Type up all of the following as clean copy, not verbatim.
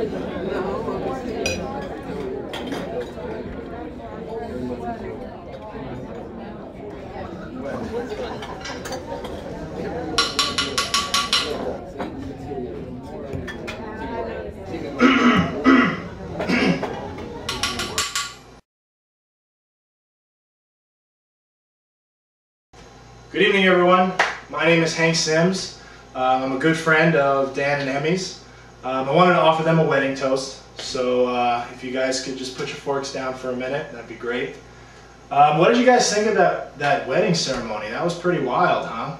Good evening, everyone. My name is Hank Sims. I'm a good friend of Dan and Emmy's. I wanted to offer them a wedding toast, so if you guys could just put your forks down for a minute, that'd be great. What did you guys think of that wedding ceremony? That was pretty wild, huh?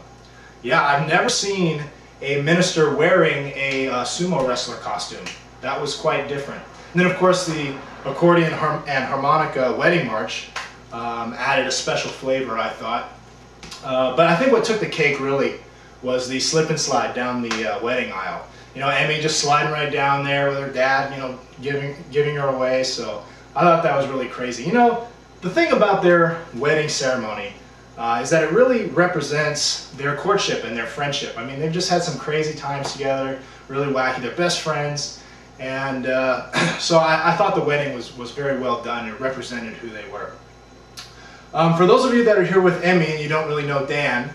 Yeah, I've never seen a minister wearing a sumo wrestler costume. That was quite different. And then, of course, the accordion and harmonica wedding march added a special flavor, I thought. But I think what took the cake really was the slip and slide down the wedding aisle. You know, Emmy just sliding right down there with her dad, you know, giving her away. So I thought that was really crazy. You know, the thing about their wedding ceremony is that it really represents their courtship and their friendship. I mean, they've just had some crazy times together, really wacky. They're best friends. And so I thought the wedding was very well done. It represented who they were. For those of you that are here with Emmy and you don't really know Dan,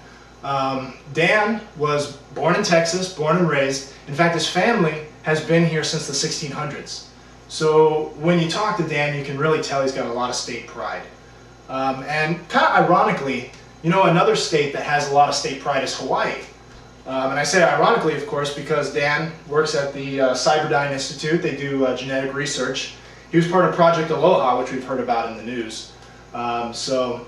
Dan was born in Texas, born and raised. In fact, his family has been here since the 1600s. So when you talk to Dan, you can really tell he's got a lot of state pride. And kind of ironically, you know, another state that has a lot of state pride is Hawaii. And I say ironically, of course, because Dan works at the Cyberdyne Institute. They do genetic research. He was part of Project Aloha, which we've heard about in the news. So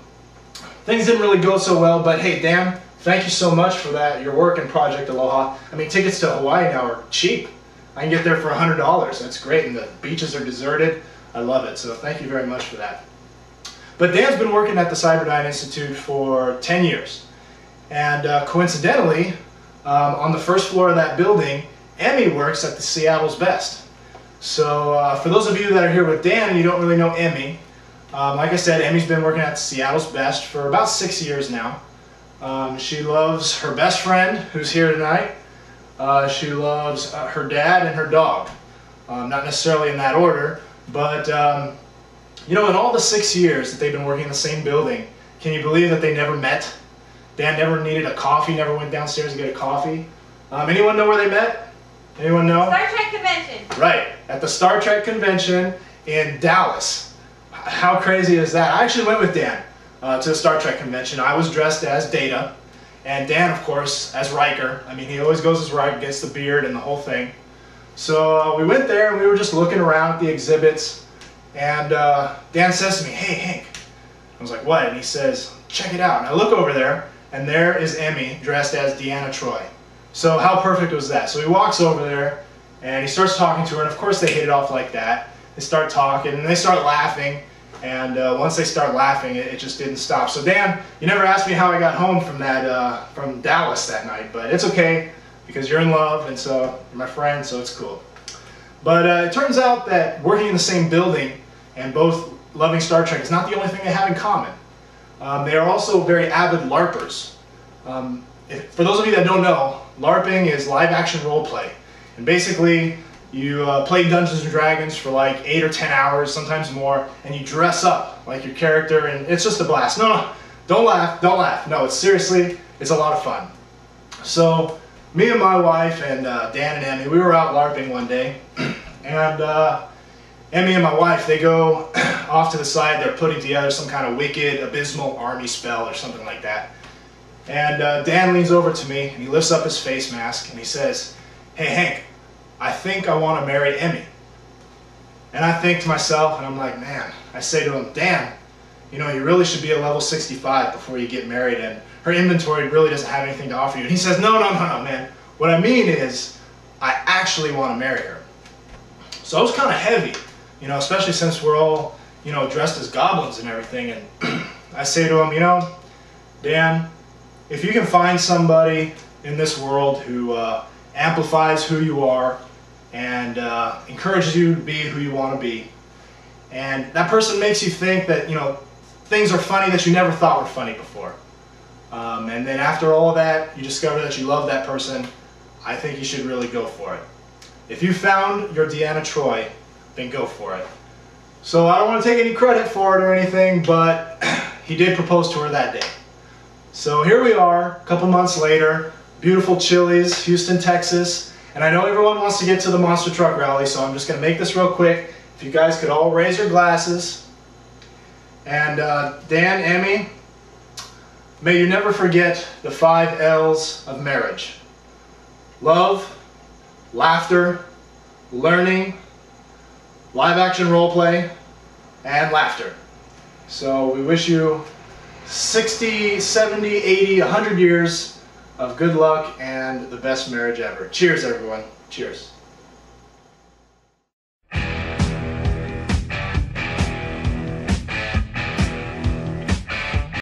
things didn't really go so well, but hey, Dan, thank you so much for that, your work in Project Aloha. I mean, tickets to Hawaii now are cheap. I can get there for $100. That's great, and the beaches are deserted. I love it, so thank you very much for that. But Dan's been working at the Cyberdyne Institute for 10 years. And coincidentally, on the first floor of that building, Emmy works at the Seattle's Best. So for those of you that are here with Dan and you don't really know Emmy, like I said, Emmy's been working at Seattle's Best for about 6 years now. She loves her best friend, who's here tonight. She loves her dad and her dog. Not necessarily in that order, but you know, in all the 6 years that they've been working in the same building, can you believe that they never met? Dan never needed a coffee, never went downstairs to get a coffee. Anyone know where they met? Anyone know? Star Trek convention. Right, at the Star Trek convention in Dallas. How crazy is that? I actually went with Dan to the Star Trek convention. I was dressed as Data, and Dan, of course, as Riker. I mean, he always goes as Riker, gets the beard and the whole thing. So we went there, and we were just looking around at the exhibits, and Dan says to me, "Hey, Hank." I was like, "What?" And he says, "Check it out." And I look over there, and there is Emmy dressed as Deanna Troi. So how perfect was that? So he walks over there, and he starts talking to her, and of course they hit it off like that. They start talking, and they start laughing. And once they start laughing, it just didn't stop. So Dan, you never asked me how I got home from Dallas that night, but it's okay because you're in love, and so you're my friend, so it's cool. But it turns out that working in the same building and both loving Star Trek is not the only thing they have in common. They are also very avid LARPers. For those of you that don't know, LARPing is live-action role play, and basically you play Dungeons & Dragons for like 8 or 10 hours, sometimes more, and you dress up like your character, and it's just a blast. No, don't laugh, don't laugh. No, it's seriously, it's a lot of fun. So, me and my wife and Dan and Emmy, we were out LARPing one day, and Emmy and my wife, they go off to the side, they're putting together some kind of wicked, abysmal army spell or something like that. And Dan leans over to me, and he lifts up his face mask, and he says, "Hey, Hank, I think I want to marry Emmy." And I think to myself, and I'm like, man, I say to him, "Dan, you know, you really should be a level 65 before you get married, and her inventory really doesn't have anything to offer you." And he says, no, man. What I mean is, I actually want to marry her. So I was kind of heavy, you know, especially since we're all, you know, dressed as goblins and everything. And I say to him, you know, Dan, if you can find somebody in this world who amplifies who you are and encourages you to be who you want to be, and that person makes you think that, you know, things are funny that you never thought were funny before, and then after all of that you discover that you love that person, I think you should really go for it. if you found your Deanna Troy, then go for it. So I don't want to take any credit for it or anything, but he did propose to her that day. So here we are, a couple months later, beautiful Chili's, Houston, Texas, and I know everyone wants to get to the monster truck rally, so I'm just going to make this real quick. If you guys could all raise your glasses. And Dan, Emmy, may you never forget the 5 L's of marriage. Love, laughter, learning, live action role play, and laughter. So we wish you 60, 70, 80, 100 years of good luck and the best marriage ever. Cheers, everyone. Cheers.